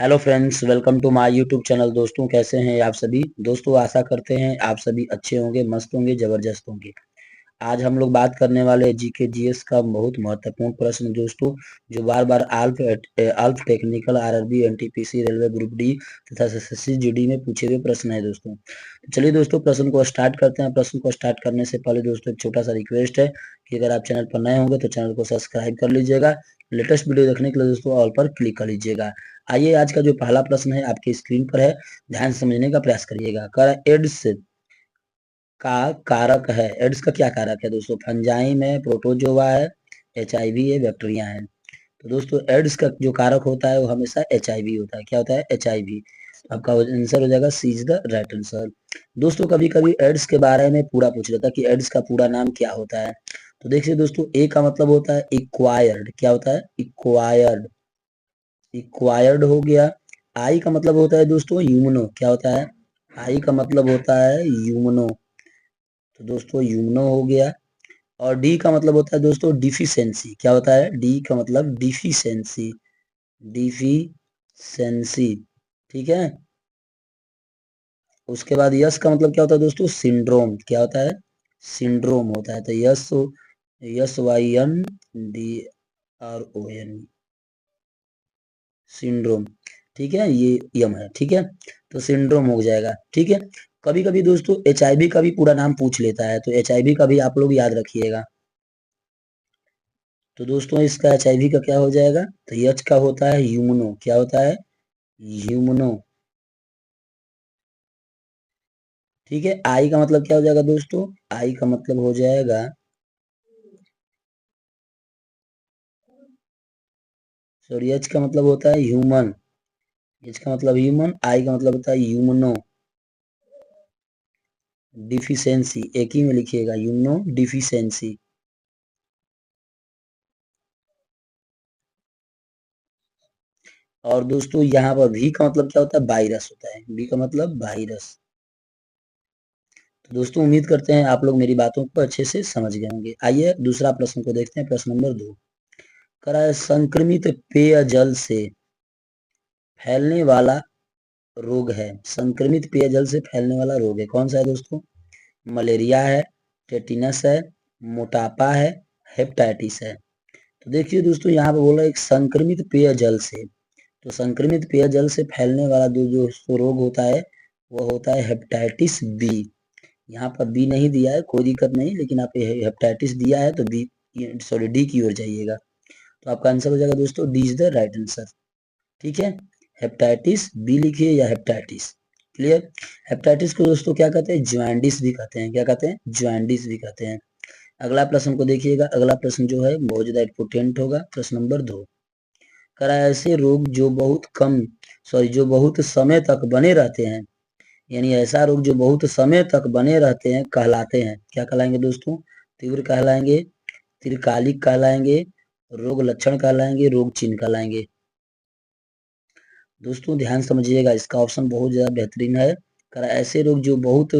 Hello friends, welcome to my YouTube channel. दोस्तों, कैसे हैं आप सभी? दोस्तों, आशा करते हैं आप सभी अच्छे होंगे, मस्त होंगे, जबरदस्त होंगे। आज हम लोग बात करने वाले हैं जीके जीएस का बहुत महत्वपूर्ण प्रश्न दोस्तों, जो बार बार ALP technical, RRB, NTPC, railway group D तथा एसएससी जीडी में पूछे हुए प्रश्न है दोस्तों। तो चलिए दोस्तों, प्रश्न को स्टार्ट करते हैं। प्रश्न को स्टार्ट करने से पहले दोस्तों एक छोटा सा रिक्वेस्ट है कि अगर आप चैनल पर नए होंगे तो चैनल को सब्सक्राइब कर लीजिएगा। लेटेस्ट वीडियो देखने के लिए दोस्तों ऑल पर क्लिक कर लीजिएगा। आइए, आज का जो पहला प्रश्न है आपकी स्क्रीन पर है, ध्यान से समझने का प्रयास करिएगा। एड्स का कारक है। एड्स का क्या कारक है दोस्तों? फंजाइम है, प्रोटोजोआ है, एचआईवी है, बैक्टीरिया है। तो दोस्तों, एड्स का जो कारक होता है वो हमेशा एचआईवी होता है। क्या होता है? एचआईवी। आपका आंसर हो जाएगा सी इज द राइट आंसर। दोस्तों, कभी कभी एड्स के बारे में पूरा पूछ लेता है कि एड्स का पूरा नाम क्या होता है। तो देखिए दोस्तों, ए का मतलब होता है इक्वायर्ड। क्या होता है? इक्वायर्ड। इक्वायर्ड हो गया। आई का मतलब होता है दोस्तों यूमनो। क्या होता है? आई का मतलब होता है यूमनो। तो दोस्तों, यूमनो हो गया। और डी का मतलब होता है दोस्तों डिफिशियंसी। क्या होता है? डी का मतलब डिफिशियंसी। डिफिशियंसी। ठीक है। उसके बाद यस का मतलब क्या होता है दोस्तों? सिंड्रोम। क्या होता है? सिंड्रोम होता है। तो yes, yes Y N D R O N, syndrome. ठीक है, ये यम है। ठीक है, तो सिंड्रोम हो जाएगा। ठीक है। कभी कभी दोस्तों एचआईवी का भी पूरा नाम पूछ लेता है, तो एचआईवी का भी आप लोग याद रखिएगा। तो दोस्तों, इसका एचआईवी का क्या हो जाएगा? तो एच का होता है ह्यूमनो। क्या होता है? ह्यूमनो। ठीक है। आई का मतलब क्या हो जाएगा दोस्तों? आई का मतलब हो जाएगा, सॉरी, एच का मतलब होता है ह्यूमन। एच का मतलब ह्यूमन, आई का मतलब होता है ह्यूमनो डिफिशियंसी। एक ही में लिखिएगा, ह्यूमनो डिफिशियंसी। और दोस्तों, यहाँ पर वी का मतलब क्या होता है? वायरस होता है। वी का मतलब वायरस। तो दोस्तों, उम्मीद करते हैं आप लोग मेरी बातों को अच्छे से समझ गए होंगे। आइए दूसरा प्रश्न को देखते हैं। प्रश्न नंबर 2 करा है, संक्रमित पेयजल से फैलने वाला रोग है। संक्रमित पेयजल से फैलने वाला रोग है, कौन सा है दोस्तों? मलेरिया है, टेटिनस है, मोटापा है, हेपेटाइटिस है। तो देखिए दोस्तों, यहाँ पे बोला एक संक्रमित पेयजल से। तो संक्रमित पेयजल से फैलने वाला जो रोग होता है वो होता है हेपेटाइटिस बी। यहाँ पर बी नहीं दिया है, कोई दिक्कत नहीं, लेकिन आप हेपेटाइटिस दिया है तो बी, सॉरी, डी की ओर जाइएगा। तो आपका आंसर हो जाएगा दोस्तों D is the right answer. ठीक है। हेपेटाइटिस बी लिखिए या हेपेटाइटिस। क्लियर। हेपेटाइटिस को दोस्तों क्या कहते हैं? ज्वाइंडिस भी कहते हैं। क्या कहते हैं? ज्वाइंडिस भी कहते हैं। अगला प्रश्न को देखिएगा। अगला प्रश्न जो है बहुत ज्यादा इंपोर्टेंट होगा। प्रश्न नंबर 2 करा ऐसे रोग जो बहुत कम, सॉरी, जो बहुत समय तक बने रहते हैं, यानी ऐसा रोग जो बहुत समय तक बने रहते हैं कहलाते हैं। क्या कहलाएंगे दोस्तों? तीव्र कहलाएंगे, त्रिकालिक कहलाएंगे, रोग लक्षण कहलाएंगे, रोग चिन्ह कहलाएंगे। दोस्तों, ध्यान समझिएगा, इसका ऑप्शन बहुत ज्यादा बेहतरीन है। कर ऐसे रोग जो बहुत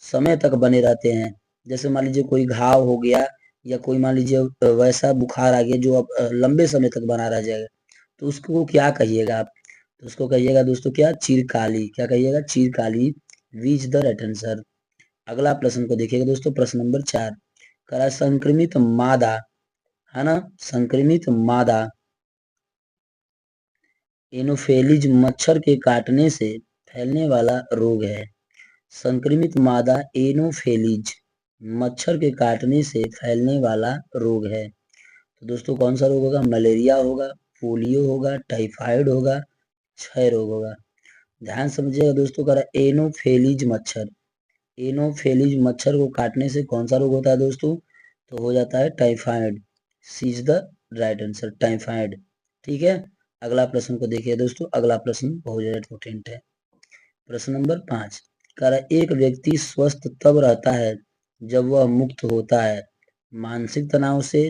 समय तक बने रहते हैं, जैसे मान लीजिए कोई घाव हो गया, या कोई मान लीजिए वैसा बुखार आ गया जो अब लंबे समय तक बना रह जाएगा, तो उसको क्या कहिएगा आप? तो उसको कहिएगा दोस्तों क्या? चिरकाली। क्या कहिएगा? चिरकाली। वीज द राइट आंसर। अगला प्रश्न को देखिएगा दोस्तों। प्रश्न नंबर 4 करा संक्रमित मादा, है ना, संक्रमित मादा एनोफेलिज मच्छर के काटने से फैलने वाला रोग है। संक्रमित मादा एनोफेलिज मच्छर के काटने से फैलने वाला रोग है। तो दोस्तों, कौन सा रोग होगा? मलेरिया होगा, पोलियो होगा, टाइफाइड होगा, क्षय रोग होगा। ध्यान समझिएगा दोस्तों, करा एनोफेलिज मच्छर। एनोफेलिज मच्छर को काटने से कौन सा रोग होता है दोस्तों? तो हो जाता है typhoid. C is the right answer, typhoid. ठीक है। अगला प्रश्न को देखिए दोस्तों। अगला प्रश्न बहुत ज्यादा इंपॉर्टेंट है। प्रश्न नंबर 5 कह रहा है, एक व्यक्ति स्वस्थ तब रहता है जब वह मुक्त होता है मानसिक तनाव से,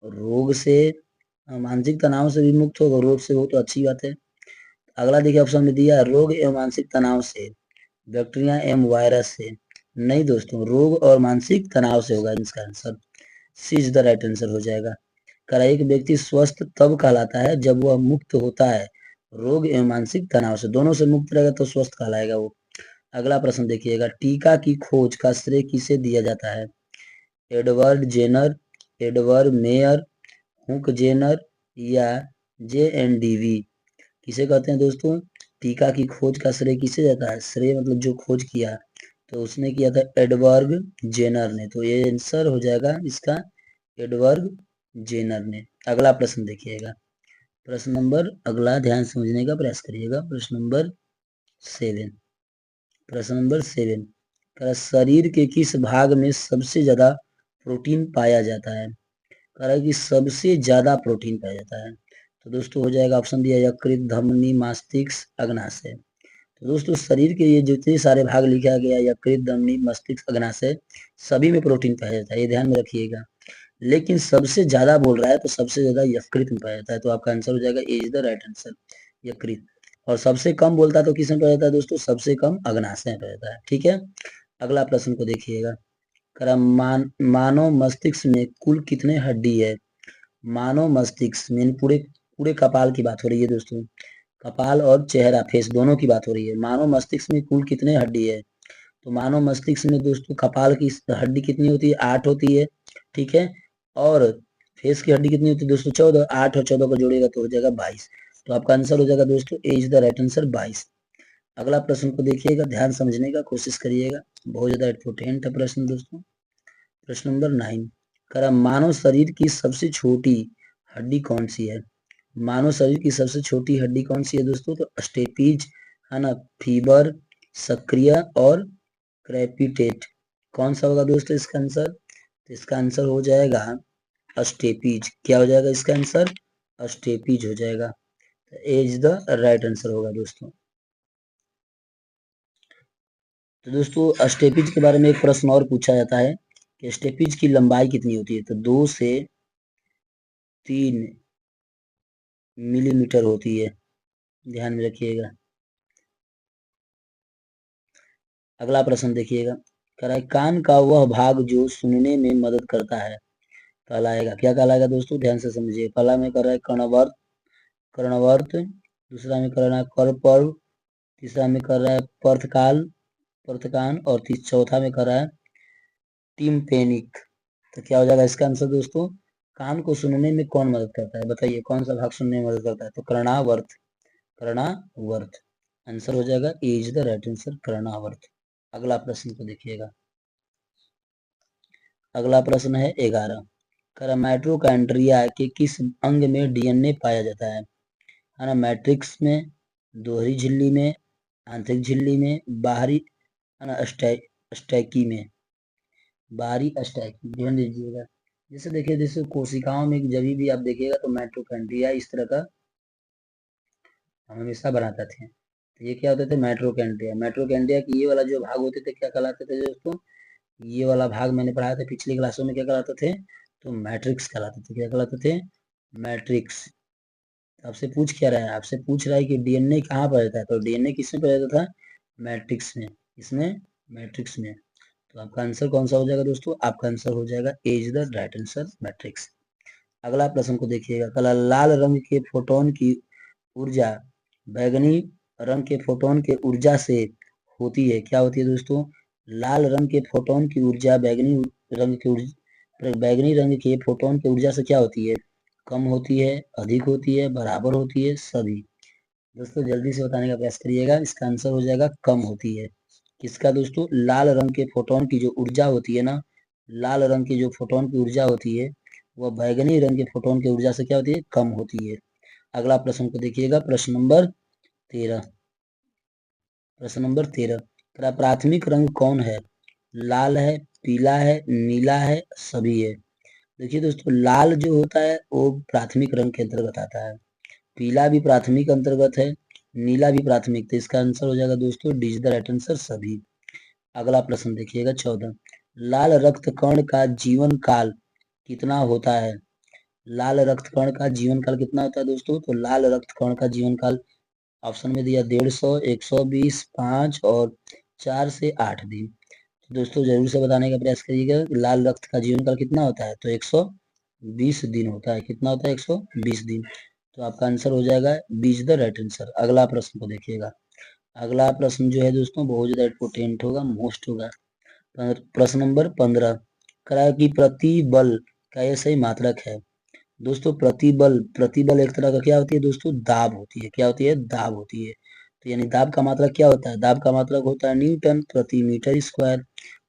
रोग से। मानसिक तनाव से भी मुक्त होगा, रोग से हो तो अच्छी बात है। अगला देखिए, ऑप्शन में दिया है रोग एवं मानसिक तनाव से, बैक्टीरिया एवं वायरस से। नहीं दोस्तों, रोग और मानसिक तनाव से होगा इसका answer. C is the right answer हो जाएगा। कह रहा है, एक व्यक्ति स्वस्थ तब कहलाता है जब वह मुक्त होता है रोग एवं मानसिक तनाव से, दोनों से मुक्त रहेगा तो स्वस्थ कहलाएगा वो। अगला प्रश्न देखिएगा, टीका की खोज का श्रेय किसे दिया जाता है? Edward Jenner, Edward Mayer, Hooke Jenner या JNDV? किसे कहते हैं दोस्तों? टीका की खोज का श्रेय किसे जाता है? श्रेय मतलब जो खोज किया, तो उसने किया था एडवर्ड जेनर ने, तो ये आंसर हो जाएगा इसका एडवर्ड जेनर ने। अगला प्रश्न देखिएगा, प्रश्न नंबर अगला ध्यान समझने का प्रयास करिएगा, प्रश्न नंबर 7। प्रश्न नंबर 7, शरीर के किस भाग में सबसे ज्यादा प्रोटीन पाया जाता है? कह रहा है कि सबसे ज्यादा प्रोटीन पाया जाता है, तो दोस्तों हो जाएगा ऑप्शन दिया, यकृत, धमनी, मस्तिष्क, अग्नाशय। तो दोस्तों शरीर के ये जितने सारे भाग लिखा गया, यकृत, धमनी, मस्तिष्क, अग्नाशय, सभी में प्रोटीन पाया जाता है, ये ध्यान में रखिएगा। लेकिन सबसे ज्यादा बोल रहा है तो सबसे ज्यादा यकृत में पाया जाता है, तो आपका आंसर हो जाएगा A is the right answer, यकृत। और सबसे कम बोलता है तो किस में पाया जाता है दोस्तों? सबसे कम अग्नाशय में पाया जाता है, ठीक है। अगला प्रश्न को देखिएगा, मानव मस्तिष्क में कुल कितने हड्डी है? मानव मस्तिष्क में पूरे पूरे कपाल की बात हो रही है दोस्तों, कपाल और चेहरा, फेस दोनों की बात हो रही है। मानव मस्तिष्क में कुल कितने हड्डी है? तो मानव मस्तिष्क में दोस्तों कपाल की हड्डी कितनी होती है? 8 होती है, ठीक है। और फेस की हड्डी कितनी होती है दोस्तों? 14। 8 और 14 को जोड़ेगा तो हो जाएगा 22। तो आपका आंसर हो जाएगा दोस्तों ए इज द राइट आंसर, 22। अगला प्रश्न को देखिएगा, ध्यान समझने का कोशिश करिएगा, बहुत ज्यादा इंपॉर्टेंट है प्रश्न दोस्तों। प्रश्न नंबर 9, करा मानव शरीर की सबसे छोटी हड्डी कौन सी है? मानव शरीर की सबसे छोटी हड्डी कौन सी है दोस्तों? तो स्टेपीज है ना, फीबर, सक्रिय और क्रेपिटेट। कौन सा होगा दोस्तों इसका आंसर? तो इसका आंसर हो जाएगा स्टेपीज। क्या हो जाएगा इसका आंसर? स्टेपीज हो जाएगा, A is the right answer होगा दोस्तों। तो दोस्तों स्टेपीज के बारे में एक प्रश्न और पूछा जाता है कि स्टेपीज की लंबाई कितनी होती है? तो 2 से 3 मिलीमीटर होती है, ध्यान में रखिएगा। अगला प्रश्न देखिएगा, कह रहा है कान का वह भाग जो सुनने में मदद करता है कहलाएगा, क्या कहलाएगा दोस्तों? ध्यान से समझिए। पहला में कर रहा है कर्णवर्त, कर्णवर्त, दूसरा में कर रहा है करपर्व, तीसरा में कर रहा है पर्थकाल, पर्थकान, और चौथा में कर रहा है टिम्पेनिक। तो क्या हो जाएगा इसका आंसर दोस्तों? कान को सुनने में कौन मदद करता है? बताइए कौन सा भाग सुनने में मदद करता है? तो कर्णावर्त, कर्णावर्त आंसर हो जाएगा, A is the right answer, कर्णावर्त। अगला प्रश्न को देखिएगा, अगला प्रश्न है 11, कर माइटोकॉन्ड्रिया के किस अंग में DNA पाया जाता है? है ना, मैट्रिक्स में, दोहरी झिल्ली में, आंतरिक झिल्ली में, बाहरी है ना स्टैकी में, बाहरी स्टैकी, ध्यान दीजिएगा। जैसे देखिए, जैसे कोशिकाओं में जब भी आप देखिएगा तो माइटोकॉन्ड्रिया इस तरह का हम हमेशा बनाते थे, तो ये क्या होते थे? माइटोकॉन्ड्रिया। माइटोकॉन्ड्रिया की ये वाला जो भाग होते थे क्या कहलाते थे दोस्तों? ये वाला भाग मैंने पढ़ाया था पिछली क्लासों में, क्या कहलाते थे? तो मैट्रिक्स कहलाते थे। क्या कहलाते थे? मैट्रिक्स। आपसे पूछ क्या रहा है? आपसे पूछ रहा है कि DNA कहाँ पर रहता है, तो DNA किसमें पर रहता था? मैट्रिक्स में। इसमें मैट्रिक्स में। तो आपका आंसर कौन सा हो जाएगा दोस्तों? आपका आंसर हो जाएगा A is the right answer, matrix. अगला प्रश्न को देखिएगा, कला लाल रंग के फोटोन की ऊर्जा बैगनी रंग के फोटोन के ऊर्जा से होती है, क्या होती है दोस्तों? लाल रंग के फोटोन की ऊर्जा बैगनी रंग के फोटोन की ऊर्जा से क्या होती है? कम होती है, अधिक होती है, बराबर होती है, सभी? दोस्तों जल्दी से बताने का प्रयास करिएगा, इसका आंसर हो जाएगा कम होती है। किसका दोस्तों? लाल रंग के फोटोन की जो ऊर्जा होती है ना, लाल रंग की जो फोटोन की ऊर्जा होती है, वह बैगनी रंग के फोटोन की ऊर्जा से क्या होती है? कम होती है। अगला प्रश्न को देखिएगा, प्रश्न नंबर 13। प्रश्न नंबर 13, प्राथमिक रंग कौन है? लाल है, पीला है, नीला है, सभी है? देखिए दोस्तों, लाल जो होता है वो प्राथमिक रंग के अंतर्गत आता है, पीला भी प्राथमिक अंतर्गत है, नीला भी प्राथमिक, तो इसका आंसर हो जाएगा दोस्तों D is the right answer, सभी। अगला प्रश्न देखिएगा 14, लाल रक्त कण का जीवन काल कितना होता है? लाल रक्त कण का जीवन काल कितना होता है दोस्तों? तो लाल रक्त कण का जीवन काल ऑप्शन में दिया 150, 120, 5 और 4 से 8 दिन। तो दोस्तों जरूर से बताने का प्रयास करिएगा लाल रक्त का जीवन काल कितना होता है? तो 120 दिन होता है। कितना होता है? 120 दिन। तो आपका आंसर हो जाएगा B is the right answer. अगला प्रश्न को देखिएगा। अगला प्रश्न जो है दोस्तों बहुत ज्यादा इंपोर्टेंट होगा, मोस्ट होगा। प्रश्न नंबर 15 करा कि प्रतिबल का ये सही मात्रक है। दोस्तों प्रतिबल, प्रतिबल एक तरह का क्या होती है दोस्तों, दाब होती है। क्या होती है, दाब होती है। तो यानी दाब का मात्रक क्या होता है, दाब का मात्रक होता है न्यूटन प्रति मीटर स्क्वायर।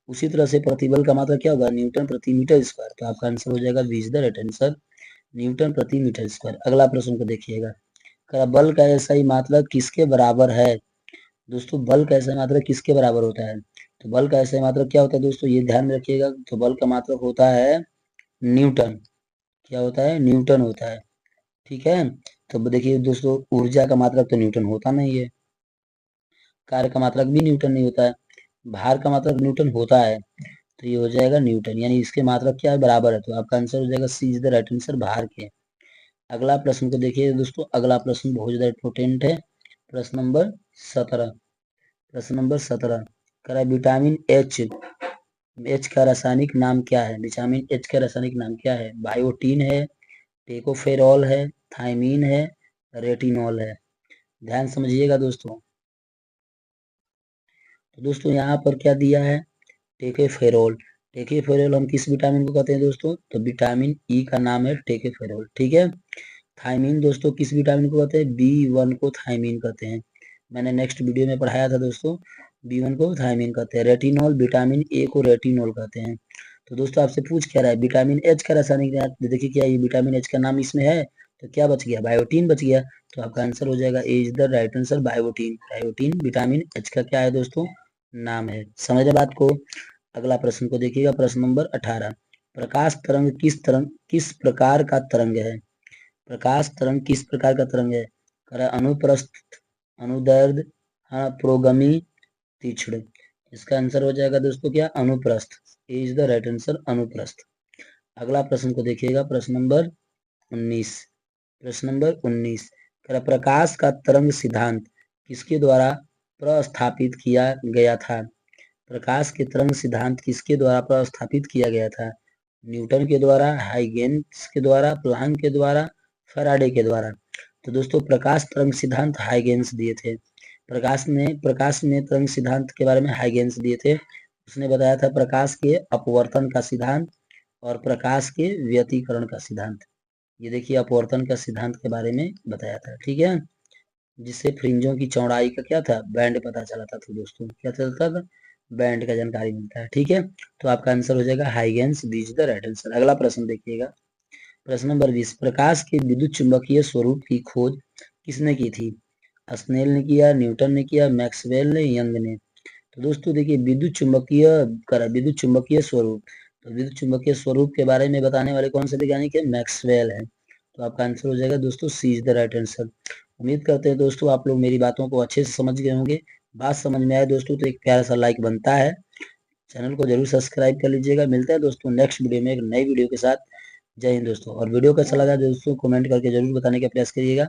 उसी तरह से प्रतिबल का मात्रक क्या होगा, न्यूटन प्रति मीटर स्क्वायर। तो आपका आंसर हो जाएगा B is the right answer, newton प्रति मीटर स्क्वायर। अगला प्रश्न को देखिएगा। करा बल का ऐसा ही मात्रक किसके बराबर है। दोस्तों बल का ऐसा मात्रक किसके बराबर होता है। तो बल का ऐसा मात्रक क्या होता है दोस्तों, ये ध्यान में रखिएगा। तो बल का मात्रक होता है न्यूटन। क्या होता है, न्यूटन होता है। ठीक है। तो देखिए दोस्तों ऊर्जा का मात्रक तो न्यूटन होता नहीं है, कार्य का मात्रक भी न्यूटन नहीं होता है, भार का मात्रक न्यूटन होता है। तो ये हो जाएगा न्यूटन, यानी इसके मात्रक क्या है, बराबर है। तो आपका आंसर हो जाएगा सी इज द राइट आंसर, भार के। अगला प्रश्न को देखिए दोस्तों। अगला प्रश्न बहुत ज्यादा इंपोर्टेंट है। प्रश्न नंबर 17। प्रश्न नंबर 17 करा विटामिन एच, एच का रासायनिक नाम क्या है। विटामिन एच का रासायनिक नाम क्या है। बायोटीन है, टेकोफेरॉल है, थायमीन है, रेटिनॉल है। ध्यान समझिएगा दोस्तों। तो दोस्तों यहाँ पर क्या दिया है, टेकेफेरोल। टेकेफेरोल हम किस विटामिन को कहते हैं दोस्तों, तो विटामिन ई का नाम है टेकेफेरोल। ठीक है। थायमीन दोस्तों किस विटामिन को कहते हैं, बी1 को थायमीन कहते हैं। मैंने नेक्स्ट वीडियो में पढ़ाया था दोस्तों, बी1 को थायमीन कहते हैं। रेटिनॉल, विटामिन ए को रेटिनॉल कहते हैं। तो दोस्तों आपसे पूछ क्या रहा है, विटामिन एच का रासायनिक नाम। देखिए क्या ये विटामिन एच का नाम इसमें है, तो क्या बच गया, बायोटीन बच गया। तो आपका आंसर हो जाएगा A is the right answer, biotin. Biotin vitamin H का क्या है दोस्तों, नाम है। समझ बात को। अगला प्रश्न को देखिएगा। प्रश्न नंबर 18 प्रकाश तरंग किस प्रकार का तरंग है। प्रकाश तरंग किस प्रकार का तरंग है। अनुप्रस्थ, अनुदैर्ध्य, हाँ प्रोगमी, तीक्ष्ण। इसका आंसर हो जाएगा दोस्तों क्या, अनुप्रस्थ। इज द राइट आंसर, अनुप्रस्थ। अगला प्रश्न को देखिएगा। प्रश्न नंबर 19। प्रश्न नंबर 19 प्रकाश का तरंग सिद्धांत किसके द्वारा प्रस्थापित किया गया था। प्रकाश के तरंग सिद्धांत किसके द्वारा प्रस्थापित किया गया था। न्यूटन के द्वारा, हाइगेंस के द्वारा, प्लांक के द्वारा, फैराडे के द्वारा। तो दोस्तों प्रकाश तरंग सिद्धांत हाइगेंस दिए थे। प्रकाश ने तरंग सिद्धांत के बारे में हाइगेंस दिए थे। उसने बताया था प्रकाश के अपवर्तन का सिद्धांत और प्रकाश के व्यतिकरण का सिद्धांत। ये देखिए अपवर्तन का सिद्धांत के बारे में बताया था। ठीक है। जिससे फ्रिंजों की चौड़ाई का क्या था, बैंड पता चला था। तो दोस्तों क्या चलता था, बैंड का जानकारी मिलता है। ठीक है। तो आपका आंसर हो जाएगा Huygens, B is the right answer. अगला प्रश्न देखिएगा। प्रश्न नंबर 20 प्रकाश के विद्युत चुंबकीय स्वरूप की खोज किसने की थी। स्नेल ने किया, न्यूटन ने किया, मैक्सवेल ने, यंग ने। तो दोस्तों देखिए विद्युत चुंबकीय स्वरूप, तो विद्युत चुंबकीय स्वरूप के बारे में बताने वाले कौन से वैज्ञानिक है, मैक्सवेल है। तो आपका आंसर हो जाएगा दोस्तों सी इज द राइट आंसर। उम्मीद करते हैं दोस्तों आप लोग मेरी बातों को अच्छे से समझ गए होंगे। बात समझ में आए दोस्तों तो एक प्यारा सा लाइक बनता है। चैनल को जरूर सब्सक्राइब कर लीजिएगा। मिलता है दोस्तों नेक्स्ट वीडियो में एक नई वीडियो के साथ। जय हिंद दोस्तों। और वीडियो कैसा लगा दोस्तों कमेंट करके जरूर बताने का प्रयास करिएगा।